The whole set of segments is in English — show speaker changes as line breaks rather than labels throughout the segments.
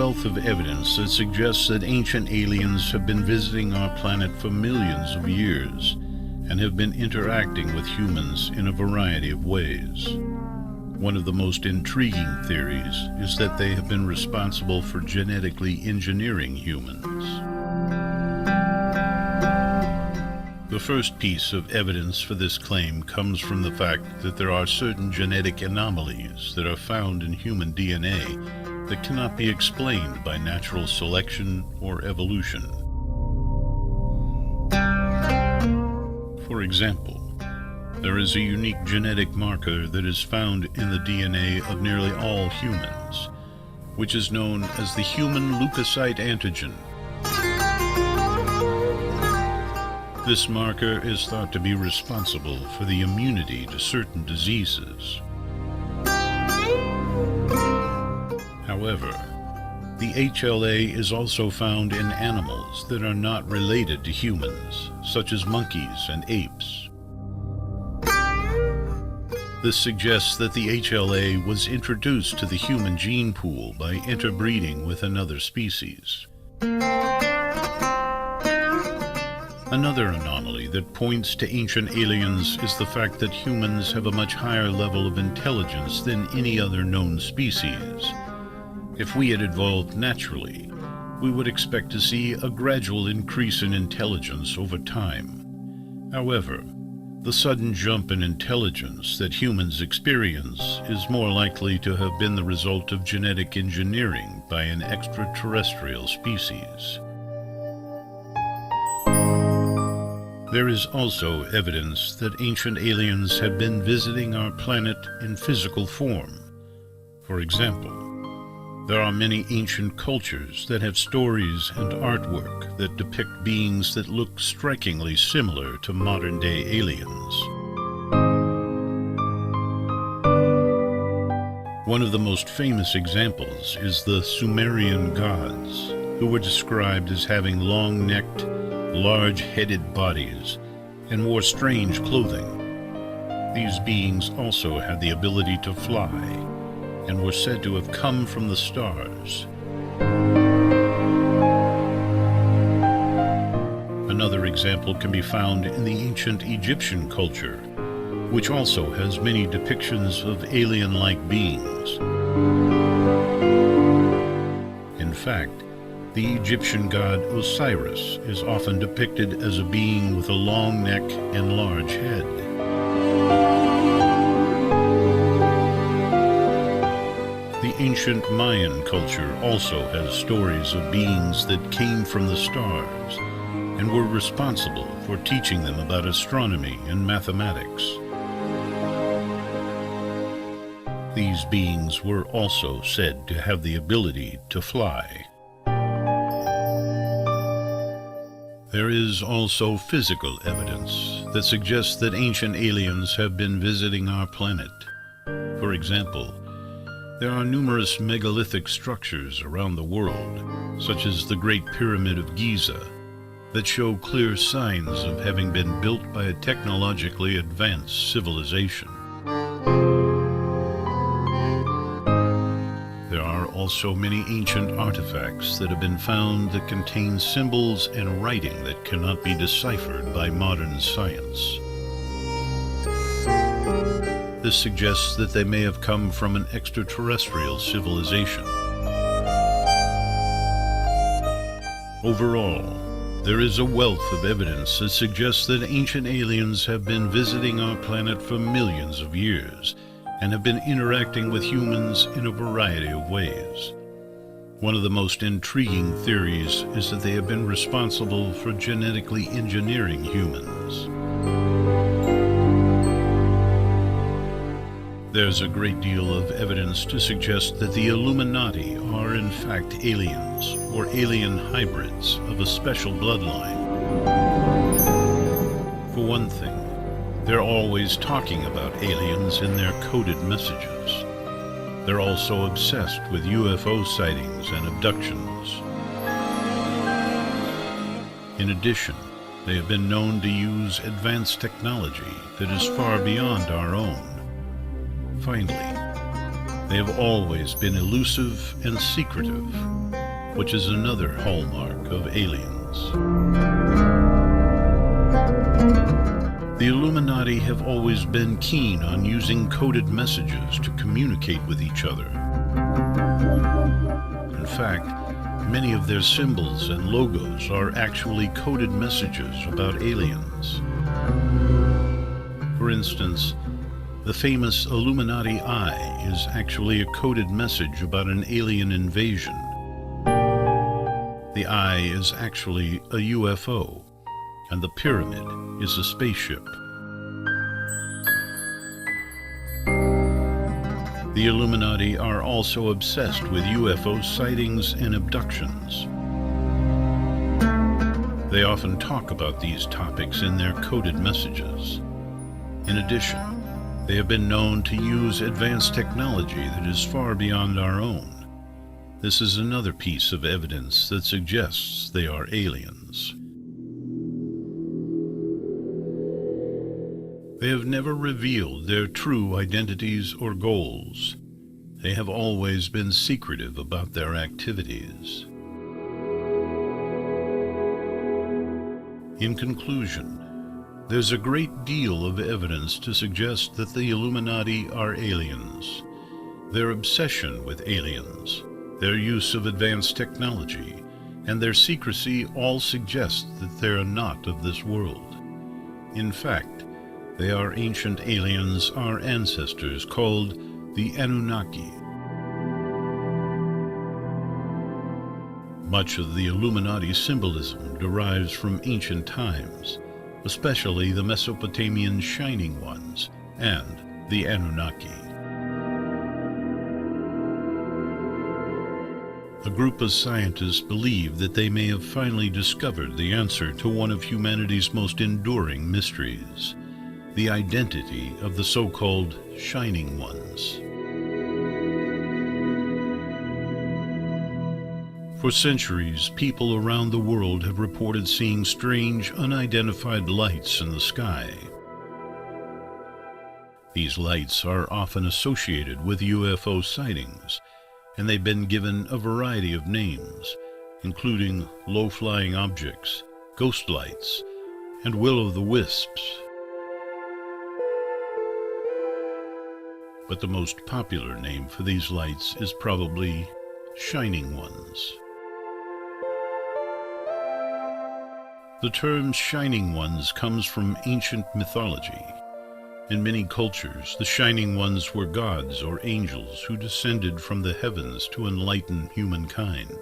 wealth of evidence that suggests that ancient aliens have been visiting our planet for millions of years and have been interacting with humans in a variety of ways. One of the most intriguing theories is that they have been responsible for genetically engineering humans. The first piece of evidence for this claim comes from the fact that there are certain genetic anomalies that are found in human DNA that cannot be explained by natural selection or evolution. For example, there is a unique genetic marker that is found in the DNA of nearly all humans, which is known as the human leukocyte antigen. This marker is thought to be responsible for the immunity to certain diseases. However, the HLA is also found in animals that are not related to humans, such as monkeys and apes. This suggests that the HLA was introduced to the human gene pool by interbreeding with another species. Another anomaly that points to ancient aliens is the fact that humans have a much higher level of intelligence than any other known species. If we had evolved naturally, we would expect to see a gradual increase in intelligence over time. However, the sudden jump in intelligence that humans experience is more likely to have been the result of genetic engineering by an extraterrestrial species. There is also evidence that ancient aliens have been visiting our planet in physical form. For example, there are many ancient cultures that have stories and artwork that depict beings that look strikingly similar to modern-day aliens. One of the most famous examples is the Sumerian gods, who were described as having long-necked, large-headed bodies and wore strange clothing. These beings also had the ability to fly and were said to have come from the stars. Another example can be found in the ancient Egyptian culture, which also has many depictions of alien-like beings. In fact, the Egyptian god Osiris is often depicted as a being with a long neck and large head. The ancient Mayan culture also has stories of beings that came from the stars and were responsible for teaching them about astronomy and mathematics. These beings were also said to have the ability to fly. There is also physical evidence that suggests that ancient aliens have been visiting our planet. For example, there are numerous megalithic structures around the world, such as the Great Pyramid of Giza, that show clear signs of having been built by a technologically advanced civilization. There are also many ancient artifacts that have been found that contain symbols and writing that cannot be deciphered by modern science. This suggests that they may have come from an extraterrestrial civilization. Overall, there is a wealth of evidence that suggests that ancient aliens have been visiting our planet for millions of years and have been interacting with humans in a variety of ways. One of the most intriguing theories is that they have been responsible for genetically engineering humans. There's a great deal of evidence to suggest that the Illuminati are in fact aliens or alien hybrids of a special bloodline. For one thing, they're always talking about aliens in their coded messages. They're also obsessed with UFO sightings and abductions. In addition, they have been known to use advanced technology that is far beyond our own. Finally, they have always been elusive and secretive, which is another hallmark of aliens. The Illuminati have always been keen on using coded messages to communicate with each other. In fact, many of their symbols and logos are actually coded messages about aliens. For instance, the famous Illuminati eye is actually a coded message about an alien invasion. The eye is actually a UFO, and the pyramid is a spaceship. The Illuminati are also obsessed with UFO sightings and abductions. They often talk about these topics in their coded messages. In addition, they have been known to use advanced technology that is far beyond our own. This is another piece of evidence that suggests they are aliens. They have never revealed their true identities or goals. They have always been secretive about their activities. In conclusion, there's a great deal of evidence to suggest that the Illuminati are aliens. Their obsession with aliens, their use of advanced technology, and their secrecy all suggest that they are not of this world. In fact, they are ancient aliens, our ancestors, called the Anunnaki. Much of the Illuminati symbolism derives from ancient times, especially the Mesopotamian Shining Ones and the Anunnaki. A group of scientists believe that they may have finally discovered the answer to one of humanity's most enduring mysteries, the identity of the so-called Shining Ones. For centuries, people around the world have reported seeing strange, unidentified lights in the sky. These lights are often associated with UFO sightings, and they've been given a variety of names, including low-flying objects, ghost lights, and will-o'-the-wisps. But the most popular name for these lights is probably Shining Ones. The term Shining Ones comes from ancient mythology. In many cultures, the Shining Ones were gods or angels who descended from the heavens to enlighten humankind.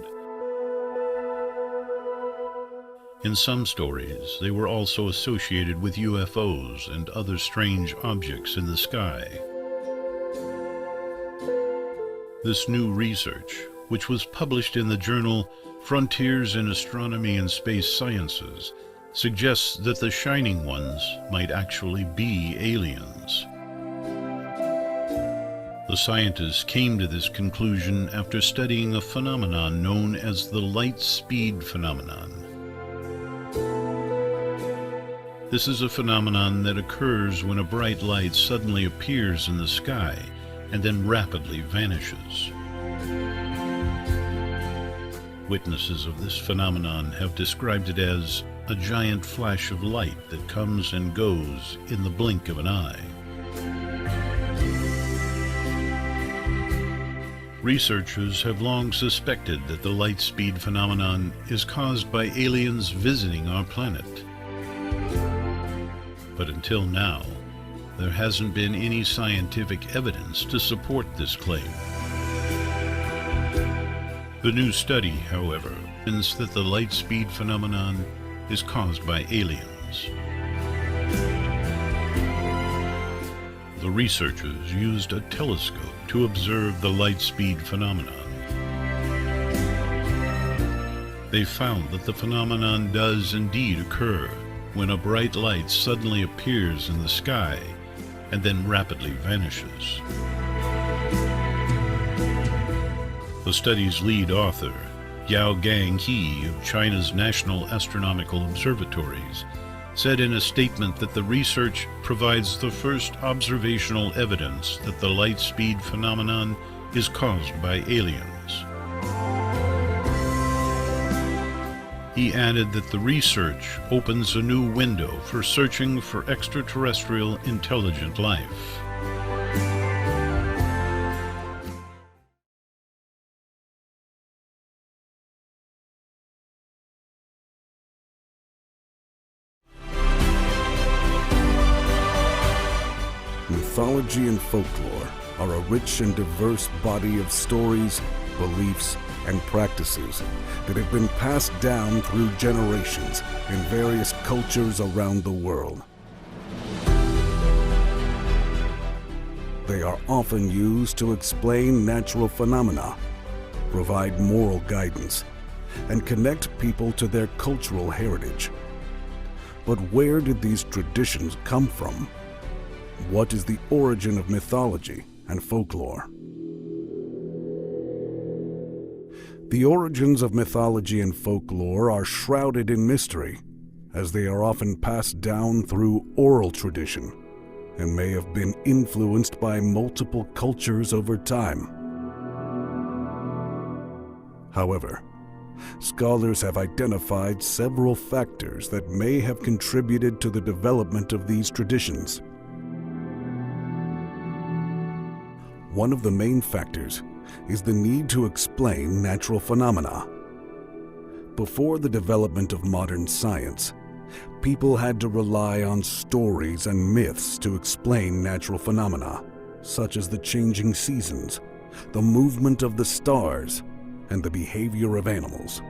In some stories, they were also associated with UFOs and other strange objects in the sky. This new research, which was published in the journal Frontiers in Astronomy and Space Sciences, suggests that the Shining Ones might actually be aliens. The scientists came to this conclusion after studying a phenomenon known as the light speed phenomenon. This is a phenomenon that occurs when a bright light suddenly appears in the sky and then rapidly vanishes. Witnesses of this phenomenon have described it as a giant flash of light that comes and goes in the blink of an eye. Researchers have long suspected that the light speed phenomenon is caused by aliens visiting our planet. But until now, there hasn't been any scientific evidence to support this claim. The new study, however, finds that the light speed phenomenon is caused by aliens. The researchers used a telescope to observe the light speed phenomenon. They found that the phenomenon does indeed occur when a bright light suddenly appears in the sky and then rapidly vanishes. The study's lead author, Yao Gang He of China's National Astronomical Observatories, said in a statement that the research provides the first observational evidence that the light speed phenomenon is caused by aliens. He added that the research opens a new window for searching for extraterrestrial intelligent life.
Mythology and folklore are a rich and diverse body of stories, beliefs, and practices that have been passed down through generations in various cultures around the world. They are often used to explain natural phenomena, provide moral guidance, and connect people to their cultural heritage. But where did these traditions come from? What is the origin of mythology and folklore? The origins of mythology and folklore are shrouded in mystery, as they are often passed down through oral tradition and may have been influenced by multiple cultures over time. However, scholars have identified several factors that may have contributed to the development of these traditions. One of the main factors is the need to explain natural phenomena. Before the development of modern science, people had to rely on stories and myths to explain natural phenomena, such as the changing seasons, the movement of the stars, and the behavior of animals.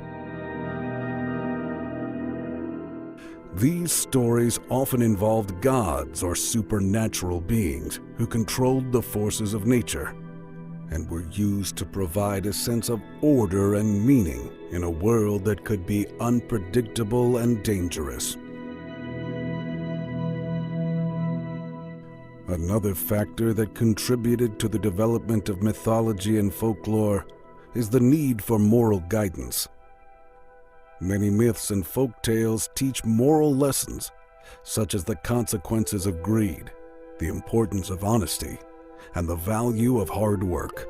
These stories often involved gods or supernatural beings who controlled the forces of nature and were used to provide a sense of order and meaning in a world that could be unpredictable and dangerous. Another factor that contributed to the development of mythology and folklore is the need for moral guidance. Many myths and folk tales teach moral lessons, such as the consequences of greed, the importance of honesty, and the value of hard work.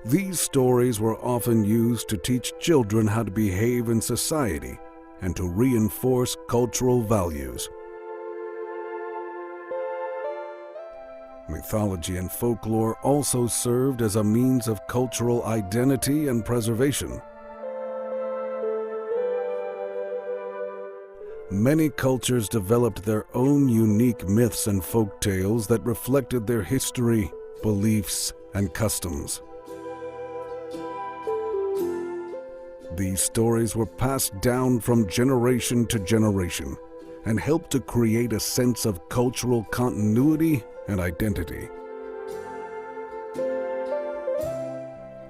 These stories were often used to teach children how to behave in society and to reinforce cultural values. Mythology and folklore also served as a means of cultural identity and preservation. Many cultures developed their own unique myths and folk tales that reflected their history, beliefs, and customs. These stories were passed down from generation to generation and helped to create a sense of cultural continuity and identity.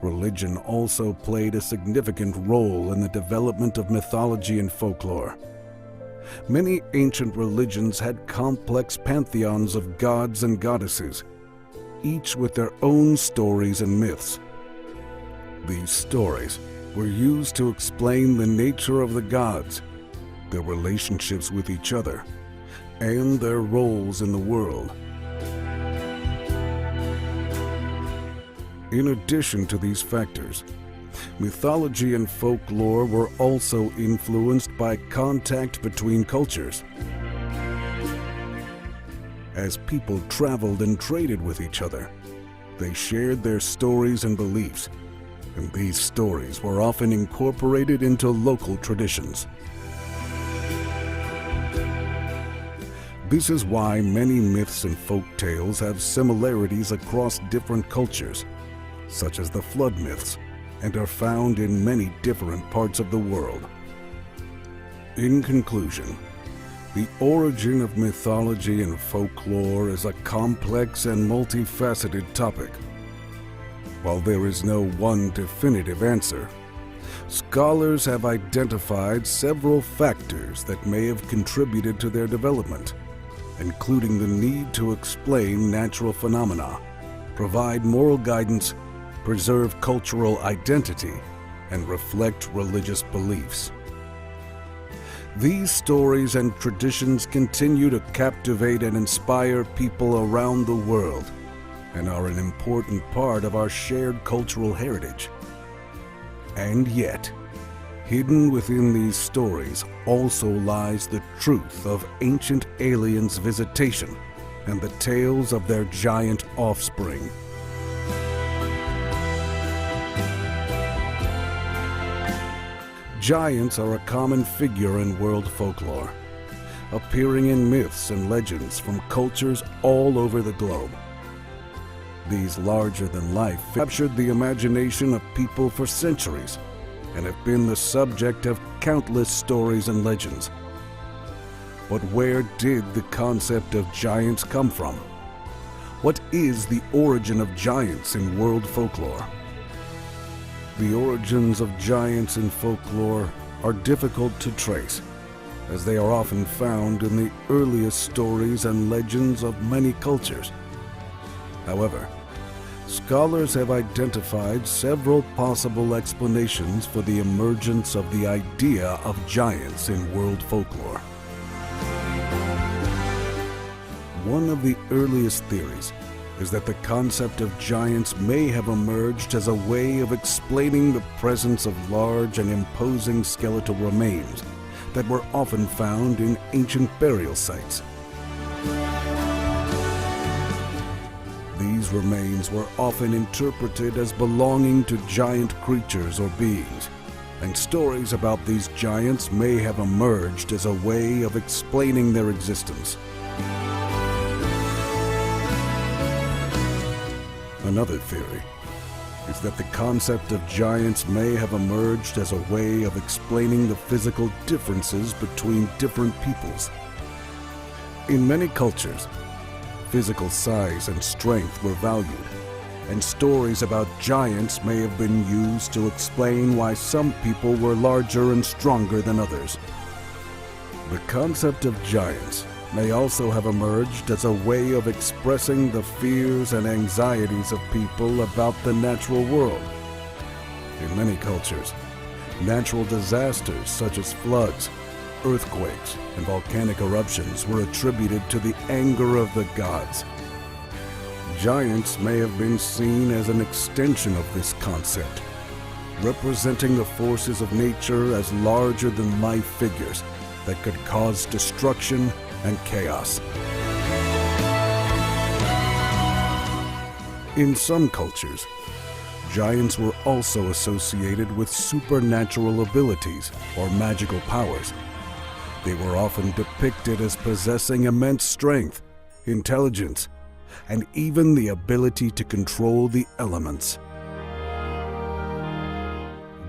Religion also played a significant role in the development of mythology and folklore. Many ancient religions had complex pantheons of gods and goddesses, each with their own stories and myths. These stories were used to explain the nature of the gods, their relationships with each other, and their roles in the world. In addition to these factors, mythology and folklore were also influenced by contact between cultures. As people traveled and traded with each other, they shared their stories and beliefs, and these stories were often incorporated into local traditions. This is why many myths and folk tales have similarities across different cultures, such as the flood myths, and are found in many different parts of the world. In conclusion, the origin of mythology and folklore is a complex and multifaceted topic. While there is no one definitive answer, scholars have identified several factors that may have contributed to their development, including the need to explain natural phenomena, provide moral guidance, preserve cultural identity, and reflect religious beliefs. These stories and traditions continue to captivate and inspire people around the world and are an important part of our shared cultural heritage. And yet, Hidden within these stories also lies the truth of ancient aliens' visitation and the tales of their giant offspring. Giants are a common figure in world folklore, appearing in myths and legends from cultures all over the globe. These larger-than-life captured the imagination of people for centuries and have been the subject of countless stories and legends. But where did the concept of giants come from? What is the origin of giants in world folklore? The origins of giants in folklore are difficult to trace, as they are often found in the earliest stories and legends of many cultures. However, scholars have identified several possible explanations for the emergence of the idea of giants in world folklore. One of the earliest theories is that the concept of giants may have emerged as a way of explaining the presence of large and imposing skeletal remains that were often found in ancient burial sites. These remains were often interpreted as belonging to giant creatures or beings, and stories about these giants may have emerged as a way of explaining their existence. Another theory is that the concept of giants may have emerged as a way of explaining the physical differences between different peoples. In many cultures, physical size and strength were valued, and stories about giants may have been used to explain why some people were larger and stronger than others. The concept of giants may also have emerged as a way of expressing the fears and anxieties of people about the natural world. In many cultures, natural disasters such as floods, earthquakes, and volcanic eruptions were attributed to the anger of the gods. Giants may have been seen as an extension of this concept, representing the forces of nature as larger-than-life figures that could cause destruction and chaos. In some cultures, giants were also associated with supernatural abilities or magical powers. They were often depicted as possessing immense strength, intelligence, and even the ability to control the elements.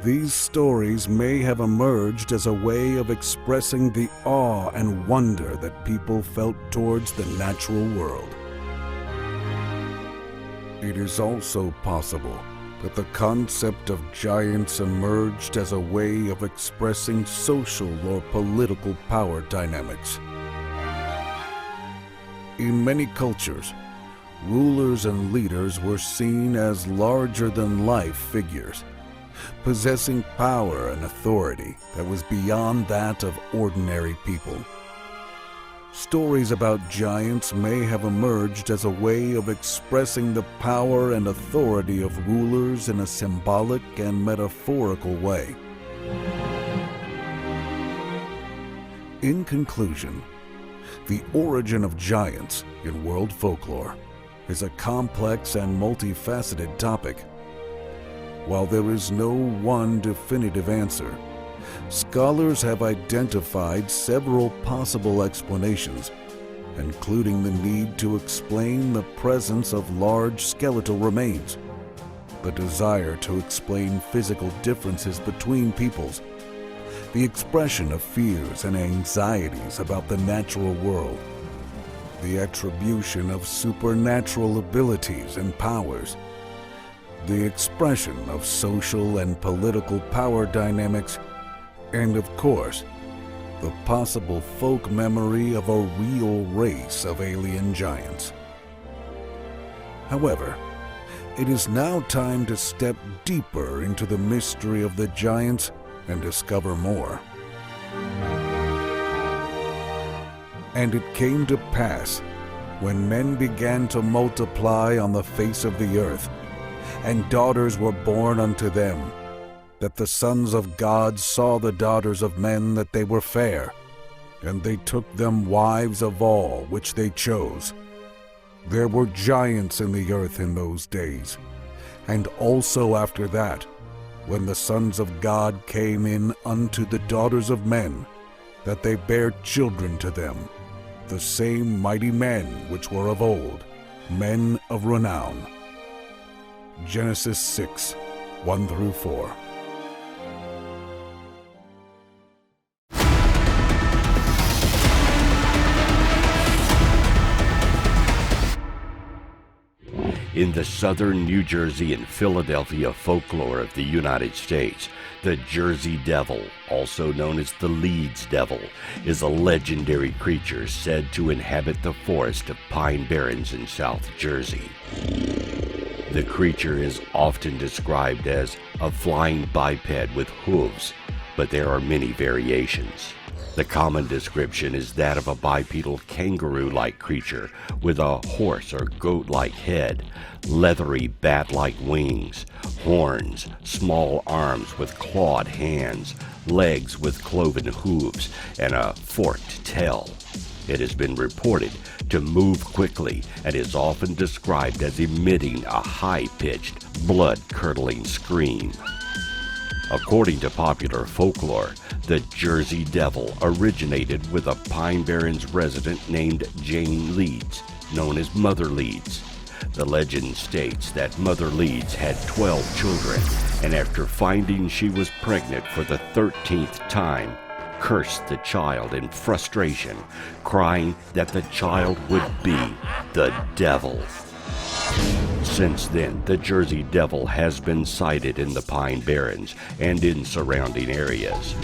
These stories may have emerged as a way of expressing the awe and wonder that people felt towards the natural world. It is also possible that the concept of giants emerged as a way of expressing social or political power dynamics. In many cultures, rulers and leaders were seen as larger-than-life figures, possessing power and authority that was beyond that of ordinary people. Stories about giants may have emerged as a way of expressing the power and authority of rulers in a symbolic and metaphorical way. In conclusion, the origin of giants in world folklore is a complex and multifaceted topic. While there is no one definitive answer, scholars have identified several possible explanations, including the need to explain the presence of large skeletal remains, the desire to explain physical differences between peoples, the expression of fears and anxieties about the natural world, the attribution of supernatural abilities and powers, the expression of social and political power dynamics, and of course, the possible folk memory of a real race of alien giants. However, it is now time to step deeper into the mystery of the giants and discover more. And it came to pass, when men began to multiply on the face of the earth, and daughters were born unto them, that the sons of God saw the daughters of men that they were fair, and they took them wives of all which they chose. There were giants in the earth in those days, and also after that, when the sons of God came in unto the daughters of men, that they bare children to them, the same mighty men which were of old, men of renown. Genesis 6, 1 through 4.
In the southern New Jersey and Philadelphia folklore of the United States, the Jersey Devil, also known as the Leeds Devil, is a legendary creature said to inhabit the forest of Pine Barrens in South Jersey. The creature is often described as a flying biped with hooves, but there are many variations. The common description is that of a bipedal kangaroo-like creature with a horse or goat-like head, leathery bat-like wings, horns, small arms with clawed hands, legs with cloven hooves, and a forked tail. It has been reported to move quickly and is often described as emitting a high-pitched, blood-curdling scream. According to popular folklore, the Jersey Devil originated with a Pine Barrens resident named Jane Leeds, known as Mother Leeds. The legend states that Mother Leeds had 12 children, and after finding she was pregnant for the 13th time, cursed the child in frustration, crying that the child would be the devil. Since then, the Jersey Devil has been sighted in the Pine Barrens and in surrounding areas.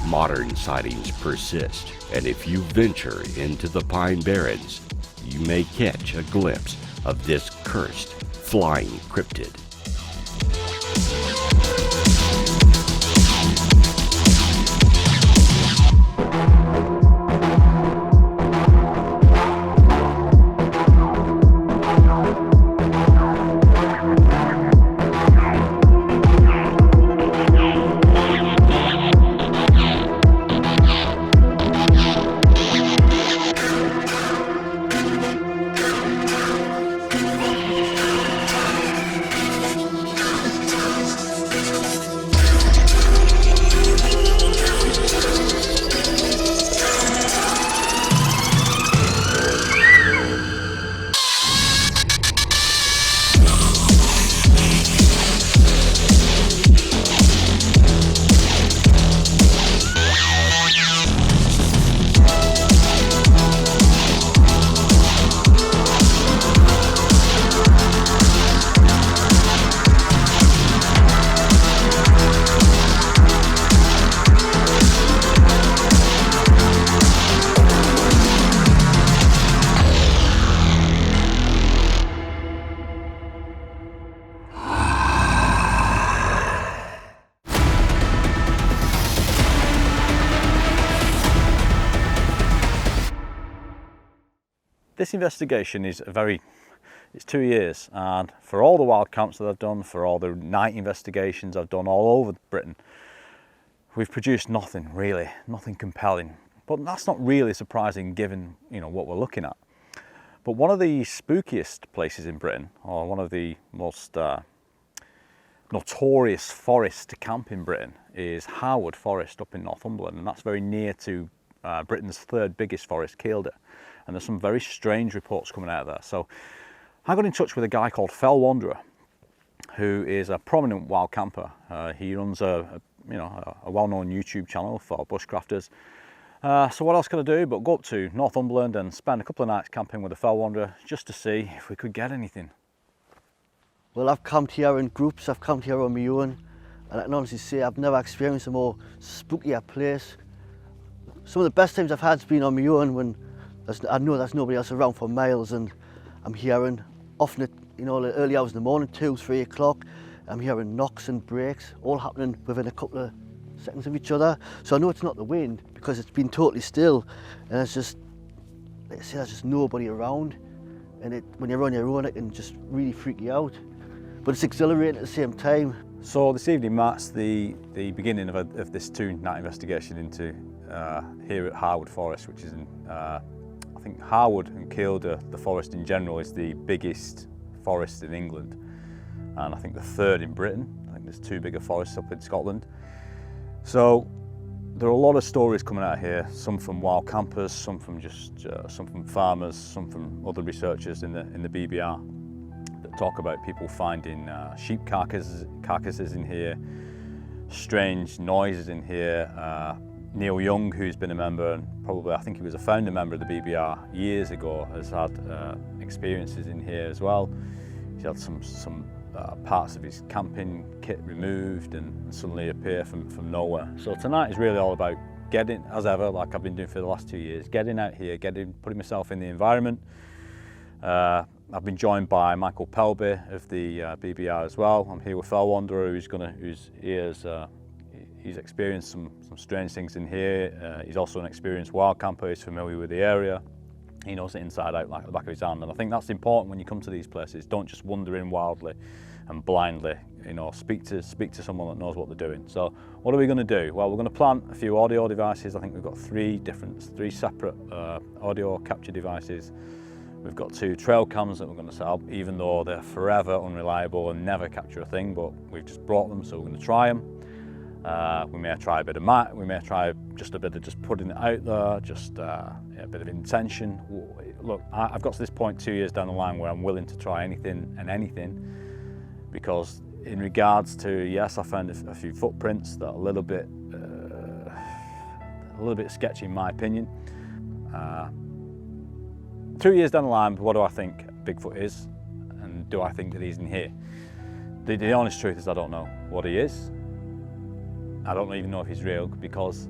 Modern sightings persist, and if you venture into the Pine Barrens, you may catch a glimpse of this cursed flying cryptid.
This investigation is it's 2 years, and for all the wild camps that I've done, for all the night investigations I've done all over Britain, we've produced nothing really, nothing compelling. But that's not really surprising given, what we're looking at. But one of the spookiest places in Britain, or one of the most notorious forests to camp in Britain, is Harwood Forest up in Northumberland, and that's very near to Britain's third biggest forest, Kielder. And there's some very strange reports coming out of there. So I got in touch with a guy called Fell Wanderer, who is a prominent wild camper. He runs a well-known YouTube channel for bushcrafters. So what else could I do but go up to Northumberland and spend a couple of nights camping with the Fell Wanderer just to see if we could get anything.
Well, I've camped here in groups, I've camped here on my own, and I can honestly say I've never experienced a more spookier place. Some of the best times I've had has been on my own when I know there's nobody else around for miles, and I'm hearing, often at the early hours in the morning, 2, 3 o'clock, I'm hearing knocks and breaks, all happening within a couple of seconds of each other. So I know it's not the wind because it's been totally still, and it's just, like I say, there's just nobody around, and when you're on your own it can just really freak you out. But it's exhilarating at the same time.
So this evening marks the beginning of this two-night investigation into here at Harwood Forest, which is in, I think Harwood and Kielder, the forest in general, is the biggest forest in England, and I think the third in Britain. I think there's two bigger forests up in Scotland. So there are a lot of stories coming out here, some from wild campers, some from just some from farmers, some from other researchers in the BBR that talk about people finding sheep carcasses in here, strange noises in here. Neil Young, who's been a member, and probably I think he was a founder member of the BBR years ago, has had experiences in here as well. He's had some parts of his camping kit removed and suddenly appear from nowhere. So tonight is really all about getting, as ever, like I've been doing for the last 2 years, getting out here, putting myself in the environment. I've been joined by Michael Pelby of the BBR as well. I'm here with Fell Wanderer, he's experienced some strange things in here. He's also an experienced wild camper. He's familiar with the area. He knows it inside out like the back of his hand, and I think that's important when you come to these places. Don't just wander in wildly and blindly. You know, speak to someone that knows what they're doing. So what are we going to do? Well, we're going to plant a few audio devices. I think we've got three separate audio capture devices. We've got 2 trail cams that we're going to set up, even though they're forever unreliable and never capture a thing, but we've just brought them, so we're going to try them. We may try a bit of we may try just a bit of just putting it out there, just a bit of intention. Look, I've got to this point 2 years down the line where I'm willing to try anything and anything, because in regards to, yes, I found a few footprints that are a little bit sketchy in my opinion. 2 years down the line, what do I think Bigfoot is, and do I think that he's in here? The honest truth is I don't know what he is. I don't even know if he's real, because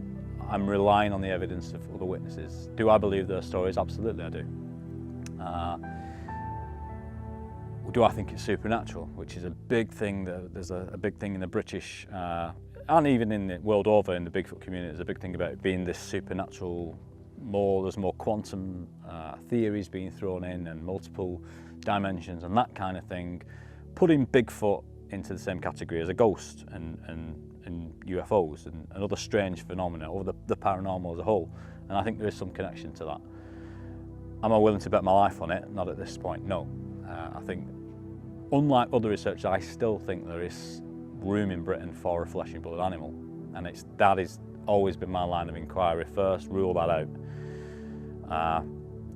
I'm relying on the evidence of other witnesses. Do I believe their stories? Absolutely I do. Do I think it's supernatural, which is a big thing. There's a big thing in the British, and even in the world over, in the Bigfoot community, there's a big thing about it being this supernatural. There's more quantum theories being thrown in, and multiple dimensions and that kind of thing, putting Bigfoot into the same category as a ghost and UFOs and other strange phenomena, or the paranormal as a whole. And I think there is some connection to that. Am I willing to bet my life on it? Not at this point, no. I think, unlike other researchers, I still think there is room in Britain for a flesh and blood animal, and that has always been my line of inquiry. First, rule that out.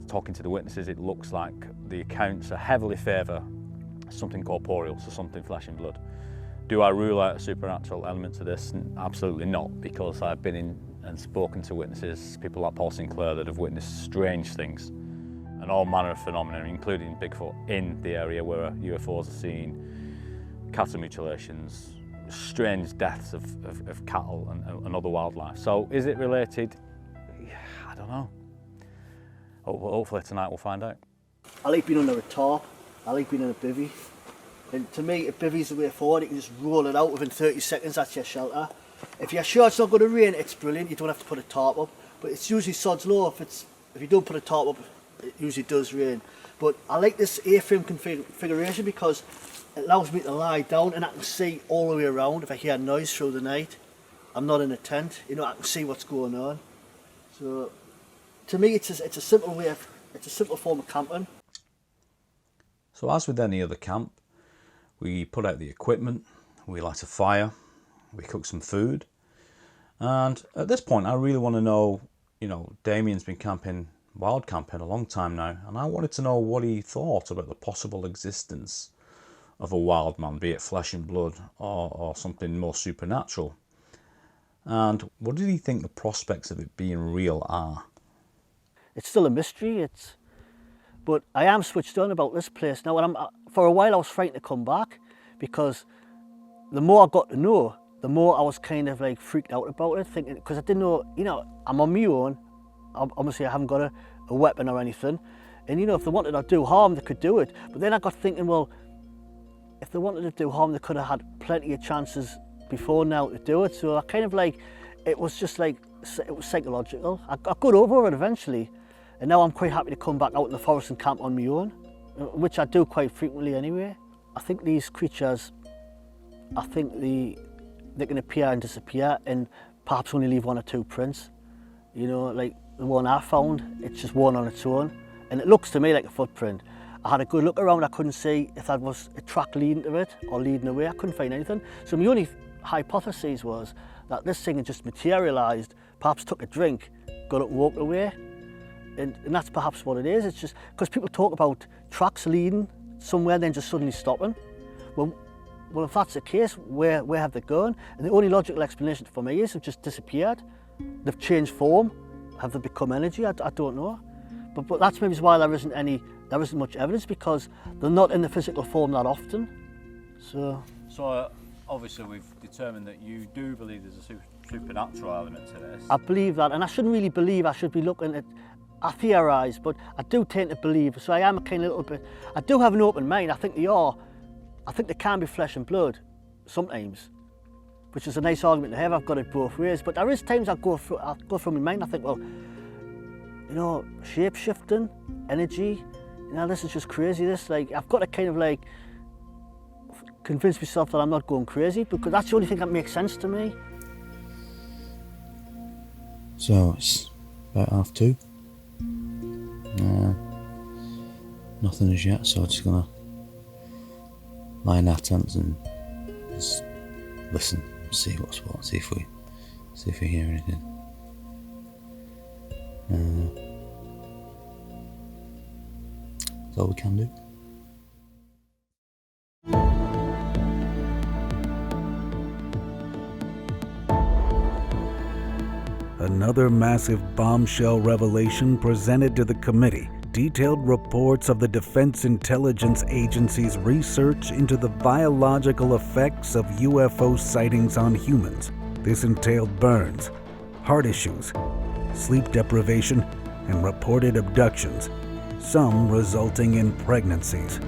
Talking to the witnesses, it looks like the accounts are heavily favour something corporeal, so something flesh and blood. Do I rule out a supernatural element to this? Absolutely not, because I've been in and spoken to witnesses, people like Paul Sinclair, that have witnessed strange things and all manner of phenomena, including Bigfoot, in the area where UFOs are seen, cattle mutilations, strange deaths of cattle and other wildlife. So is it related? I don't know. Hopefully tonight we'll find out.
I like being under a tarp. I like being in a bivvy. And to me, a bivvy's the way forward. You can just roll it out within 30 seconds, that's your shelter. If you're sure it's not going to rain, it's brilliant. You don't have to put a tarp up. But it's usually sod's law. If you don't put a tarp up, it usually does rain. But I like this A-frame configuration because it allows me to lie down and I can see all the way around. If I hear noise through the night, I'm not in a tent. You know, I can see what's going on. So, to me, it's a simple form of camping.
So as with any other camp, we put out the equipment, we light a fire, we cook some food, and at this point I really want to know, Damien's been wild camping a long time now, and I wanted to know what he thought about the possible existence of a wild man, be it flesh and blood or something more supernatural. And what did he think the prospects of it being real are?
It's still a mystery, but I am switched on about this place now, and for a while I was frightened to come back, because the more I got to know, the more I was kind of like freaked out about it, thinking, because I didn't know, I'm on my own, obviously I haven't got a weapon or anything, and if they wanted to do harm, they could do it. But then I got thinking, well, if they wanted to do harm, they could have had plenty of chances before now to do it. So I kind of it was psychological. I got over it eventually, and now I'm quite happy to come back out in the forest and camp on my own, which I do quite frequently anyway. I think these creatures I think they can appear and disappear and perhaps only leave one or two prints. You know, like the one I found, it's just one on its own. And it looks to me like a footprint. I had a good look around, I couldn't see if that was a track leading to it or leading away. I couldn't find anything. So my only hypothesis was that this thing had just materialised, perhaps took a drink, got up and walked away. And that's perhaps what it is. It's just because people talk about tracks leading somewhere and then just suddenly stopping. Well, if that's the case, where have they gone? And the only logical explanation for me is they've just disappeared. They've changed form. Have they become energy? I don't know. But that's maybe why there isn't much evidence, because they're not in the physical form that often. So
obviously we've determined that you do believe there's a supernatural element to this.
I believe that, and I shouldn't really believe. I should be looking at. I theorise, but I do tend to believe. So I am a kind of little bit. I do have an open mind. I think they are. I think they can be flesh and blood sometimes, which is a nice argument to have. I've got it both ways. But there is times I go through my mind. I think, well, you know, shape shifting, energy. You know, this is just crazy. This, like, I've got to kind of like convince myself that I'm not going crazy, because that's the only thing that makes sense to me.
So it's about 2:30. Nothing as yet, so I'm just gonna lie in our tents and just listen, see what's what, see if we hear anything. That's all we can do.
Another massive bombshell revelation presented to the committee detailed reports of the Defense Intelligence Agency's research into the biological effects of UFO sightings on humans. This entailed burns, heart issues, sleep deprivation, and reported abductions, some resulting in pregnancies.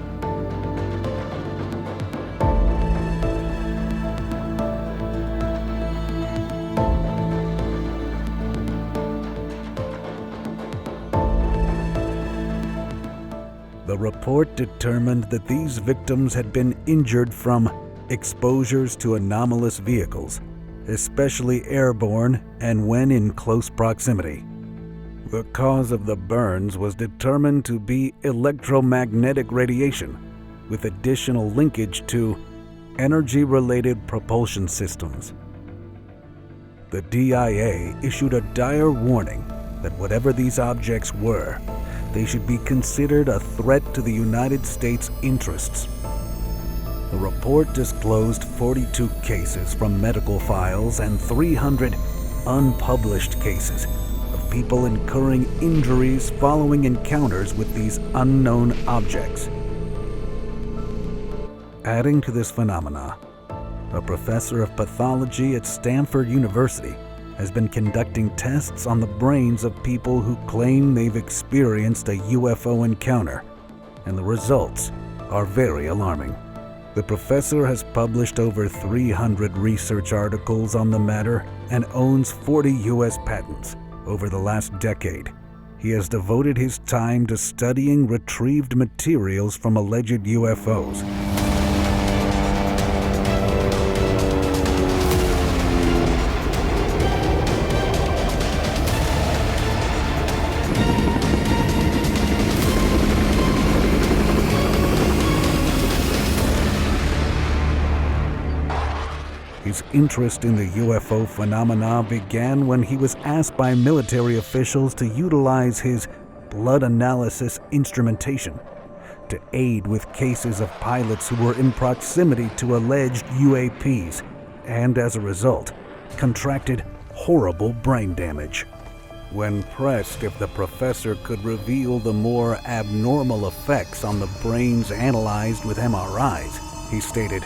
The report determined that these victims had been injured from exposures to anomalous vehicles, especially airborne and when in close proximity. The cause of the burns was determined to be electromagnetic radiation, with additional linkage to energy-related propulsion systems. The DIA issued a dire warning that whatever these objects were, they should be considered a threat to the United States interests. The report disclosed 42 cases from medical files and 300 unpublished cases of people incurring injuries following encounters with these unknown objects. Adding to this phenomena, a professor of pathology at Stanford University has been conducting tests on the brains of people who claim they've experienced a UFO encounter, and the results are very alarming. The professor has published over 300 research articles on the matter and owns 40 U.S. patents over the last decade. He has devoted his time to studying retrieved materials from alleged UFOs. His interest in the UFO phenomena began when he was asked by military officials to utilize his blood analysis instrumentation to aid with cases of pilots who were in proximity to alleged UAPs, and as a result, contracted horrible brain damage. When pressed if the professor could reveal the more abnormal effects on the brains analyzed with MRIs, he stated,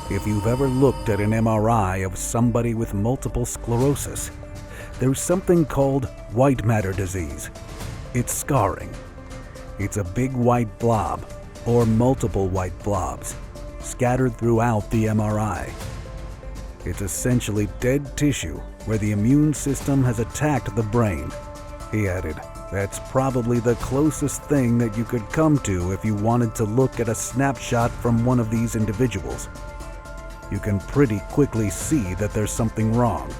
"If you've ever looked at an MRI of somebody with multiple sclerosis, there's something called white matter disease. It's scarring. It's a big white blob, or multiple white blobs, scattered throughout the MRI. It's essentially dead tissue where the immune system has attacked the brain." He added, "That's probably the closest thing that you could come to if you wanted to look at a snapshot from one of these individuals." you can pretty quickly see that there's something wrong.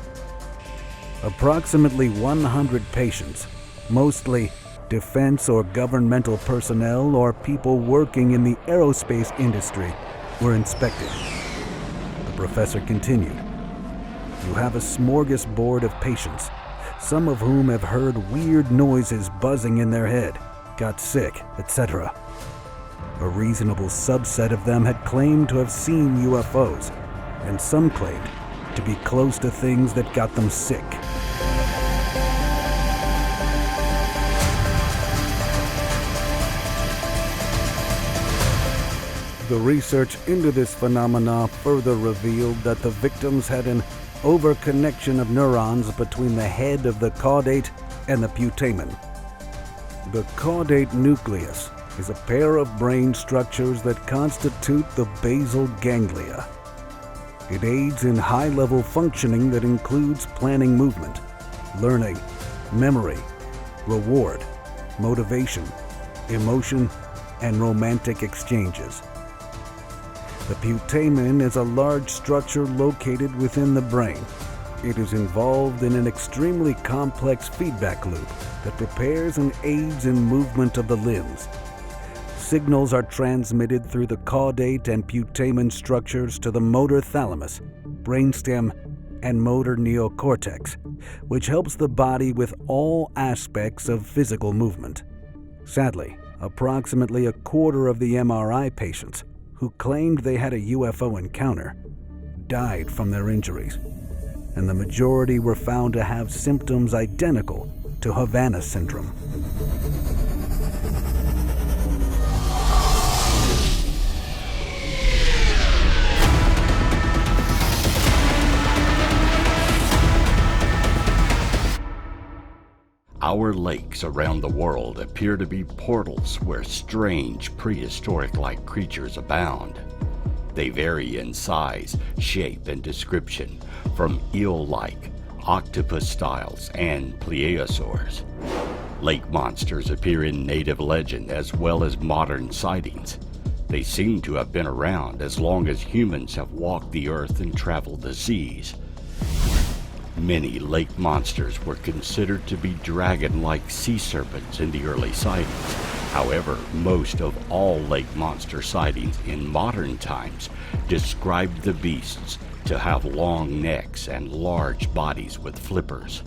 Approximately 100 patients, mostly defense or governmental personnel or people working in the aerospace industry, were inspected. The professor continued. You have a smorgasbord of patients, some of whom have heard weird noises buzzing in their head, got sick, etc. A reasonable subset of them had claimed to have seen UFOs, and some claimed to be close to things that got them sick. The research into this phenomena further revealed that the victims had an overconnection of neurons between the head of the caudate and the putamen. The caudate nucleus is a pair of brain structures that constitute the basal ganglia. It aids in high-level functioning that includes planning movement, learning, memory, reward, motivation, emotion, and romantic exchanges. The putamen is a large structure located within the brain. It is involved in an extremely complex feedback loop that prepares and aids in movement of the limbs. Signals are transmitted through the caudate and putamen structures to the motor thalamus, brainstem, and motor neocortex, which helps the body with all aspects of physical movement. Sadly, approximately a quarter of the MRI patients who claimed they had a UFO encounter died from their injuries, and the majority were found to have symptoms identical to Havana syndrome.
Our lakes around the world appear to be portals where strange prehistoric-like creatures abound. They vary in size, shape, and description, from eel-like, octopus styles, and plesiosaurs. Lake monsters appear in native legend as well as modern sightings. They seem to have been around as long as humans have walked the earth and traveled the seas. Many lake monsters were considered to be dragon-like sea serpents in the early sightings. However, most of all lake monster sightings in modern times describe the beasts to have long necks and large bodies with flippers.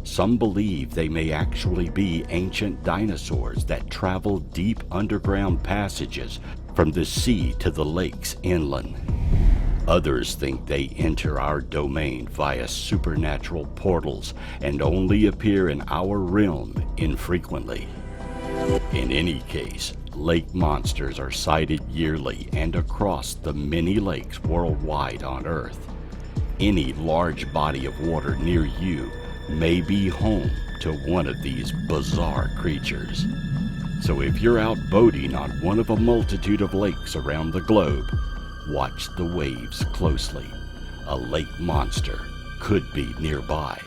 Some believe they may actually be ancient dinosaurs that travel deep underground passages from the sea to the lakes inland. Others think they enter our domain via supernatural portals and only appear in our realm infrequently. In any case, lake monsters are sighted yearly and across the many lakes worldwide on Earth. Any large body of water near you may be home to one of these bizarre creatures. So if you're out boating on one of a multitude of lakes around the globe, watch the waves closely. A lake monster could be nearby.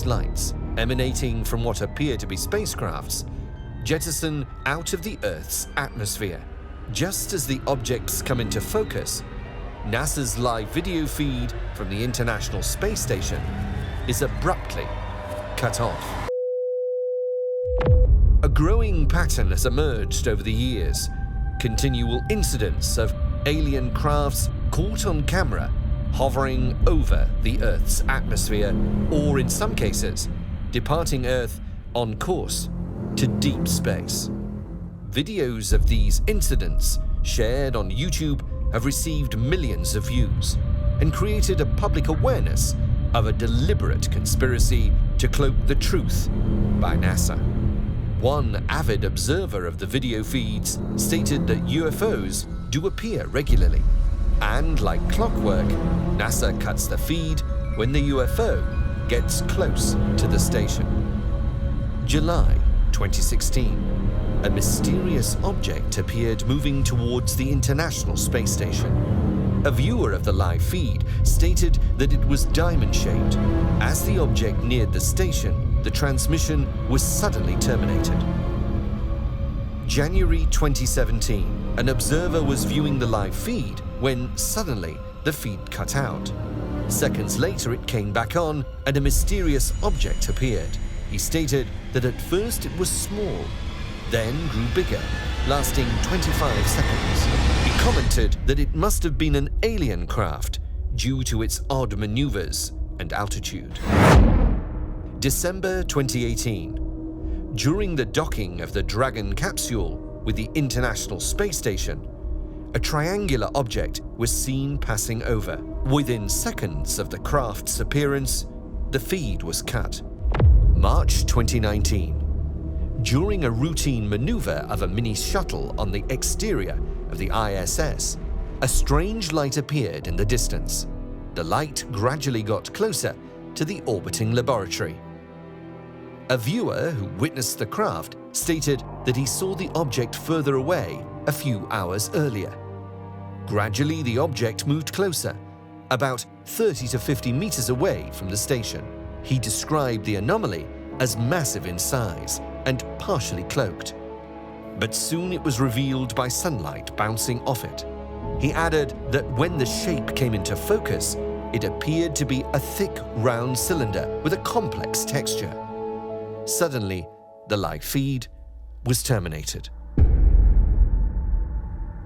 mysterious lights emanating from what appear to be spacecrafts jettison out of the Earth's atmosphere. Just as the objects come into focus, NASA's live video feed from the International Space Station is abruptly cut off. A growing pattern has emerged over the years. Continual incidents of alien crafts caught on camera hovering over the Earth's atmosphere, or in some cases, departing Earth on course to deep space. Videos of these incidents shared on YouTube have received millions of views and created a public awareness of a deliberate conspiracy to cloak the truth by NASA. One avid observer of the video feeds stated that UFOs do appear regularly, and like clockwork, NASA cuts the feed when the UFO gets close to the station. July 2016, a mysterious object appeared moving towards the International Space Station. A viewer of the live feed stated that it was diamond-shaped. As the object neared the station, the transmission was suddenly terminated. January 2017, an observer was viewing the live feed when suddenly the feed cut out. Seconds later, it came back on and a mysterious object appeared. He stated that at first it was small, then grew bigger, lasting 25 seconds. He commented that it must have been an alien craft due to its odd maneuvers and altitude. December 2018. During the docking of the Dragon capsule with the International Space Station, a triangular object was seen passing over. Within seconds of the craft's appearance, the feed was cut. March 2019. During a routine maneuver of a mini shuttle on the exterior of the ISS, a strange light appeared in the distance. The light gradually got closer to the orbiting laboratory. A viewer who witnessed the craft stated that he saw the object further away a few hours earlier. Gradually, the object moved closer, about 30 to 50 meters away from the station. He described the anomaly as massive in size and partially cloaked. But soon it was revealed by sunlight bouncing off it. He added that when the shape came into focus, it appeared to be a thick, round cylinder with a complex texture. Suddenly, the live feed was terminated.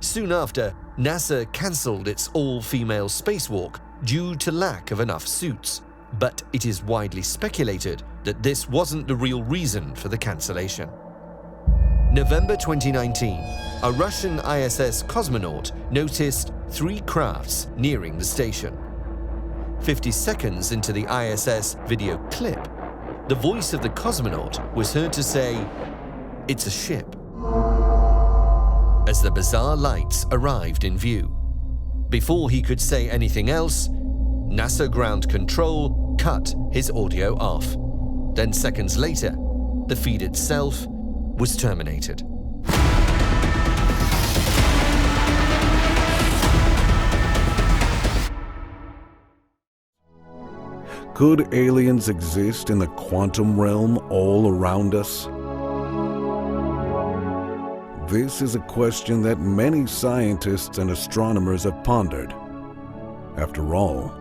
Soon after, NASA cancelled its all-female spacewalk due to lack of enough suits, but it is widely speculated that this wasn't the real reason for the cancellation. November 2019, a Russian ISS cosmonaut noticed 3 crafts nearing the station. 50 seconds into the ISS video clip, the voice of the cosmonaut was heard to say, "It's a ship," as the bizarre lights arrived in view. Before he could say anything else, NASA ground control cut his audio off. Then seconds later, the feed itself was terminated.
Could aliens exist in the quantum realm all around us? This is a question that many scientists and astronomers have pondered. After all,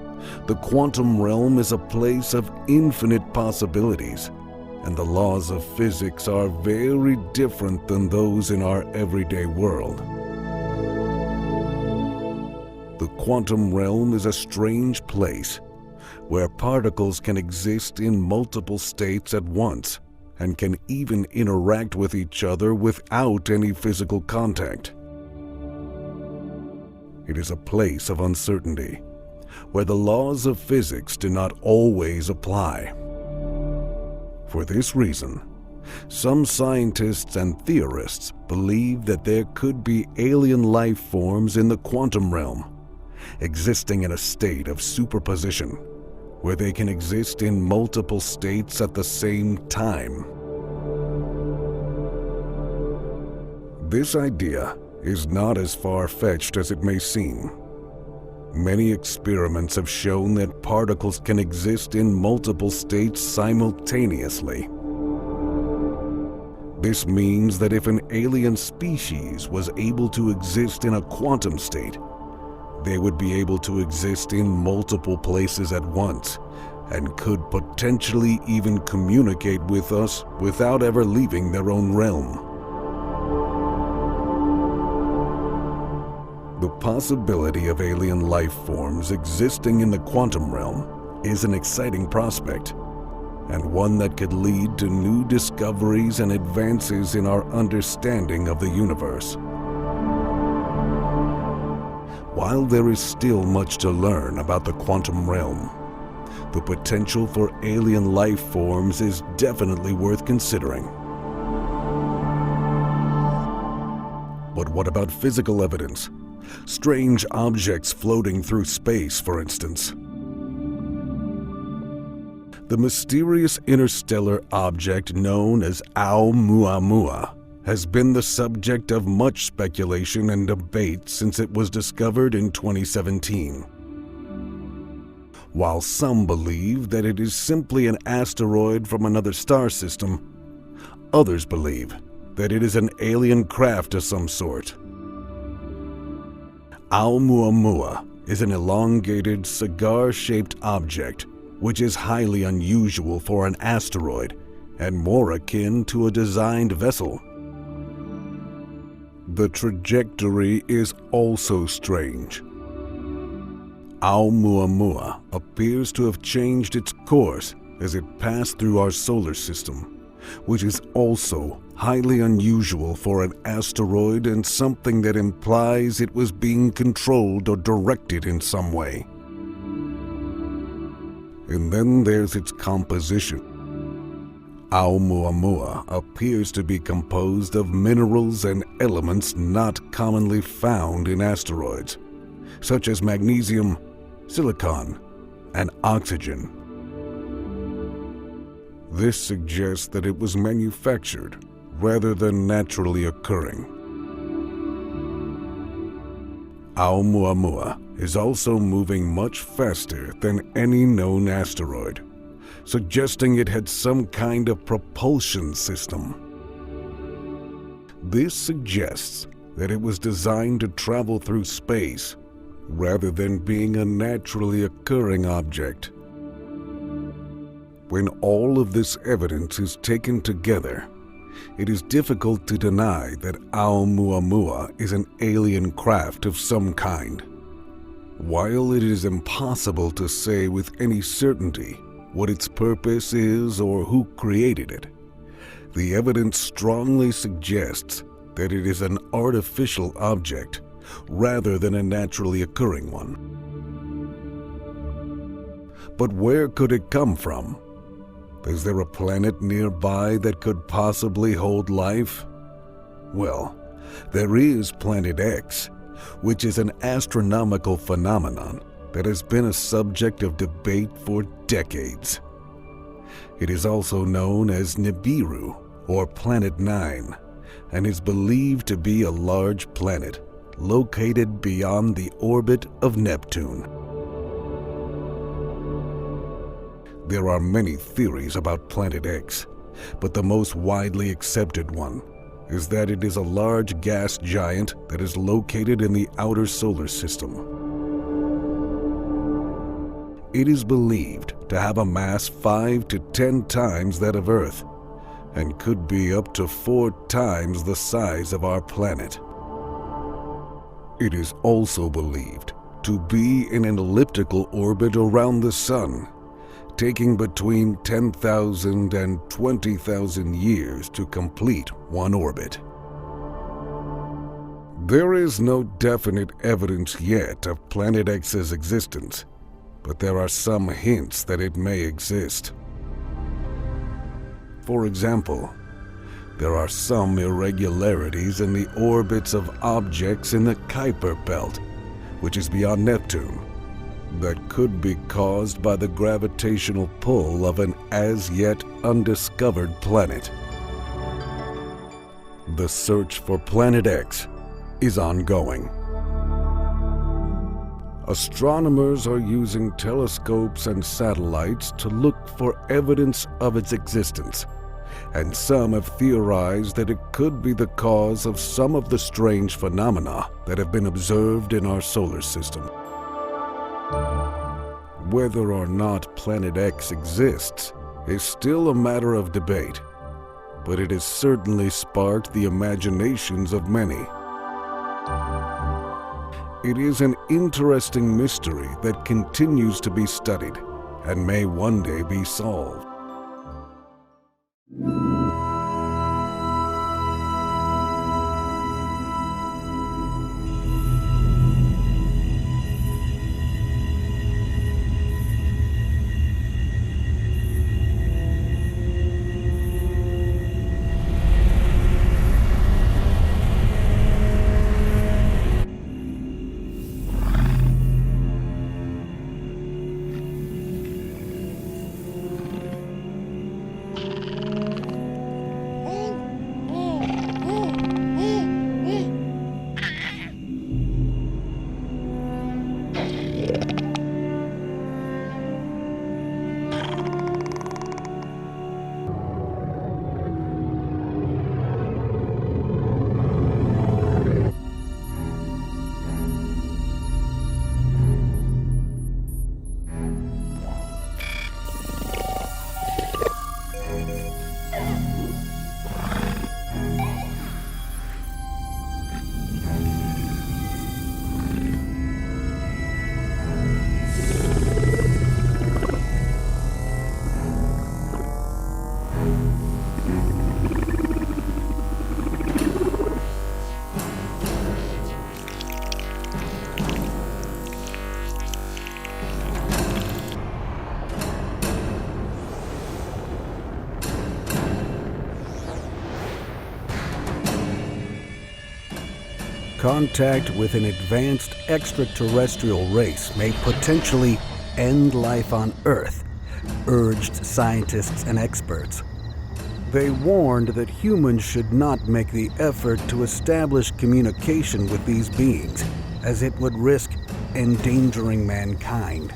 the quantum realm is a place of infinite possibilities, and the laws of physics are very different than those in our everyday world. The quantum realm is a strange place where particles can exist in multiple states at once and can even interact with each other without any physical contact. It is a place of uncertainty, where the laws of physics do not always apply. For this reason, some scientists and theorists believe that there could be alien life forms in the quantum realm, existing in a state of superposition, where they can exist in multiple states at the same time. This idea is not as far-fetched as it may seem. Many experiments have shown that particles can exist in multiple states simultaneously. This means that if an alien species was able to exist in a quantum state, they would be able to exist in multiple places at once and could potentially even communicate with us without ever leaving their own realm. The possibility of alien life forms existing in the quantum realm is an exciting prospect, and one that could lead to new discoveries and advances in our understanding of the universe. While there is still much to learn about the quantum realm, the potential for alien life forms is definitely worth considering. But what about physical evidence? Strange objects floating through space, for instance. The mysterious interstellar object known as Oumuamua has been the subject of much speculation and debate since it was discovered in 2017. While some believe that it is simply an asteroid from another star system, others believe that it is an alien craft of some sort. Oumuamua is an elongated, cigar-shaped object which is highly unusual for an asteroid and more akin to a designed vessel. The trajectory is also strange. Oumuamua appears to have changed its course as it passed through our solar system, which is also highly unusual for an asteroid and something that implies it was being controlled or directed in some way. And then there's its composition. Oumuamua appears to be composed of minerals and elements not commonly found in asteroids, such as magnesium, silicon, and oxygen. This suggests that it was manufactured rather than naturally occurring. Oumuamua is also moving much faster than any known asteroid, suggesting it had some kind of propulsion system. This suggests that it was designed to travel through space rather than being a naturally occurring object. When all of this evidence is taken together, it is difficult to deny that Oumuamua is an alien craft of some kind. While it is impossible to say with any certainty what its purpose is or who created it, the evidence strongly suggests that it is an artificial object rather than a naturally occurring one. But where could it come from? Is there a planet nearby that could possibly hold life? Well, there is Planet X, which is an astronomical phenomenon that has been a subject of debate for decades. It is also known as Nibiru, or Planet 9, and is believed to be a large planet located beyond the orbit of Neptune. There are many theories about Planet X, but the most widely accepted one is that it is a large gas giant that is located in the outer solar system. It is believed to have a mass 5 to 10 times that of Earth, and could be up to 4 times the size of our planet. It is also believed to be in an elliptical orbit around the Sun, taking between 10,000 and 20,000 years to complete one orbit. There is no definite evidence yet of Planet X's existence, but there are some hints that it may exist. For example, there are some irregularities in the orbits of objects in the Kuiper Belt, which is beyond Neptune, that could be caused by the gravitational pull of an as-yet undiscovered planet. The search for Planet X is ongoing. astronomers are using telescopes and satellites to look for evidence of its existence, and some have theorized that it could be the cause of some of the strange phenomena that have been observed in our solar system. Whether or not Planet X exists is still a matter of debate, but it has certainly sparked the imaginations of many. It is an interesting mystery that continues to be studied and may one day be solved. Contact with an advanced extraterrestrial race may potentially end life on Earth, urged scientists and experts. They warned that humans should not make the effort to establish communication with these beings, as it would risk endangering mankind.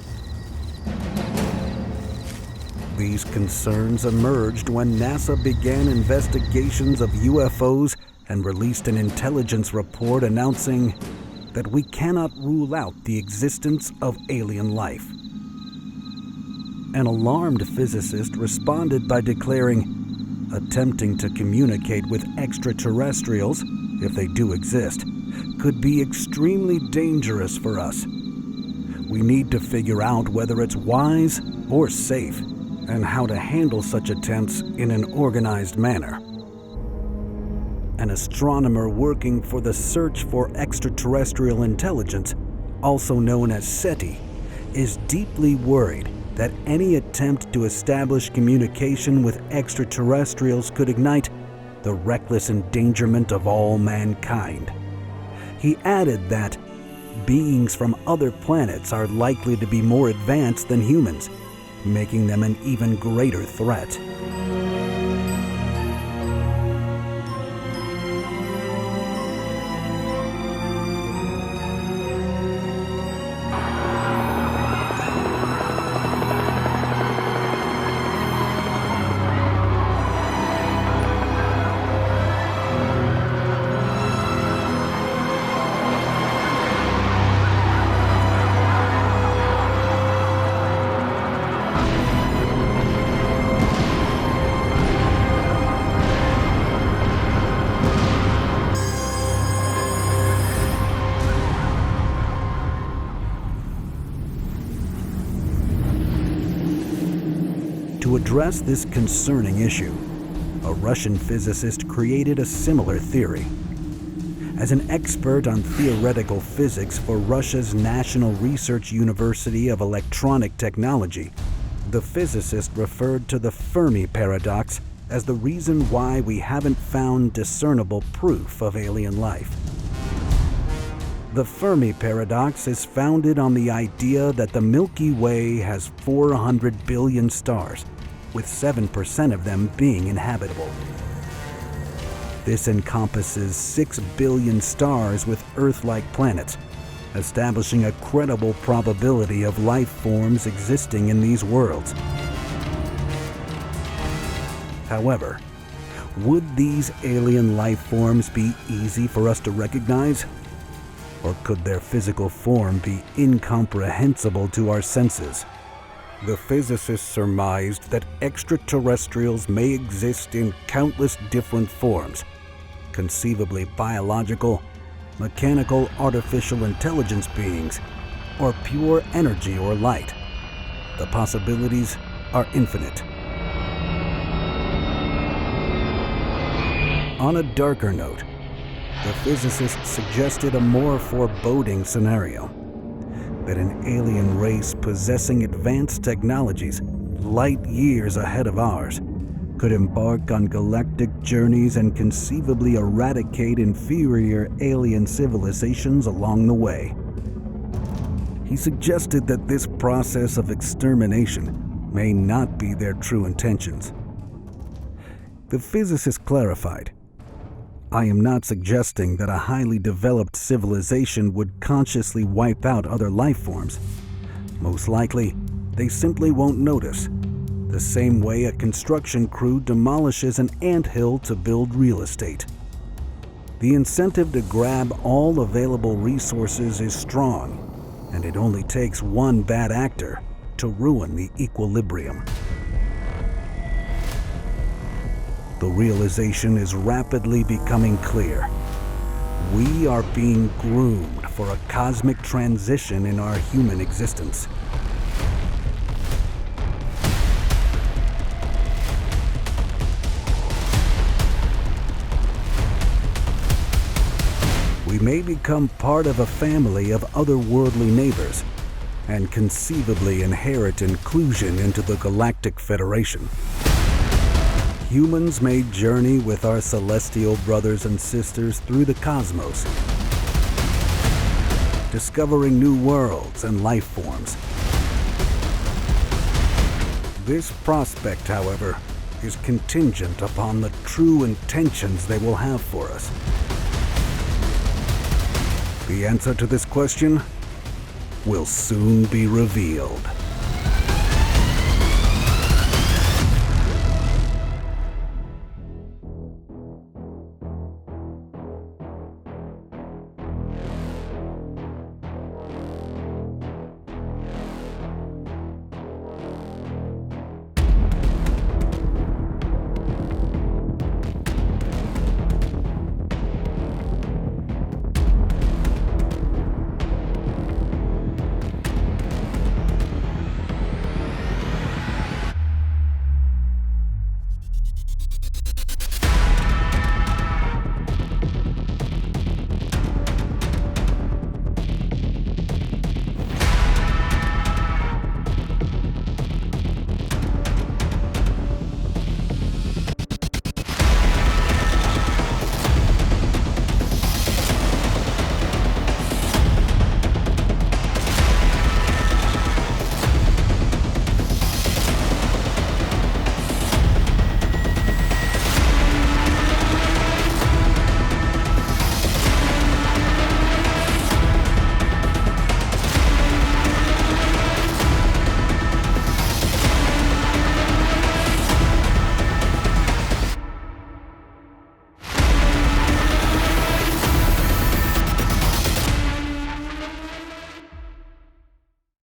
These concerns emerged when NASA began investigations of UFOs and released an intelligence report announcing that we cannot rule out the existence of alien life. An alarmed physicist responded by declaring, attempting to communicate with extraterrestrials, if they do exist, could be extremely dangerous for us. We need to figure out whether it's wise or safe, and how to handle such attempts in an organized manner. An astronomer working for the Search for Extraterrestrial Intelligence, also known as SETI, is deeply worried that any attempt to establish communication with extraterrestrials could ignite the reckless endangerment of all mankind. He added that beings from other planets are likely to be more advanced than humans, making them an even greater threat. To address this concerning issue, a Russian physicist created a similar theory. As an expert on theoretical physics for Russia's National Research University of Electronic Technology, the physicist referred to the Fermi paradox as the reason why we haven't found discernible proof of alien life. The Fermi paradox is founded on the idea that the Milky Way has 400 billion stars, with 7% of them being inhabitable. This encompasses 6 billion stars with Earth-like planets, establishing a credible probability of life forms existing in these worlds. However, would these alien life forms be easy for us to recognize? Or could their physical form be incomprehensible to our senses? The physicists surmised that extraterrestrials may exist in countless different forms, conceivably biological, mechanical, artificial intelligence beings, or pure energy or light. The possibilities are infinite. On a darker note, the physicists suggested a more foreboding scenario: that an alien race possessing advanced technologies, light years ahead of ours, could embark on galactic journeys and conceivably eradicate inferior alien civilizations along the way. He suggested that this process of extermination may not be their true intentions. The physicist clarified, "I am not suggesting that a highly developed civilization would consciously wipe out other life forms. Most likely, they simply won't notice, the same way a construction crew demolishes an anthill to build real estate. The incentive to grab all available resources is strong, and it only takes one bad actor to ruin the equilibrium." The realization is rapidly becoming clear. We are being groomed for a cosmic transition in our human existence. We may become part of a family of otherworldly neighbors, and conceivably inherit inclusion into the Galactic Federation. Humans may journey with our celestial brothers and sisters through the cosmos, discovering new worlds and life forms. This prospect, however, is contingent upon the true intentions they will have for us. The answer to this question will soon be revealed.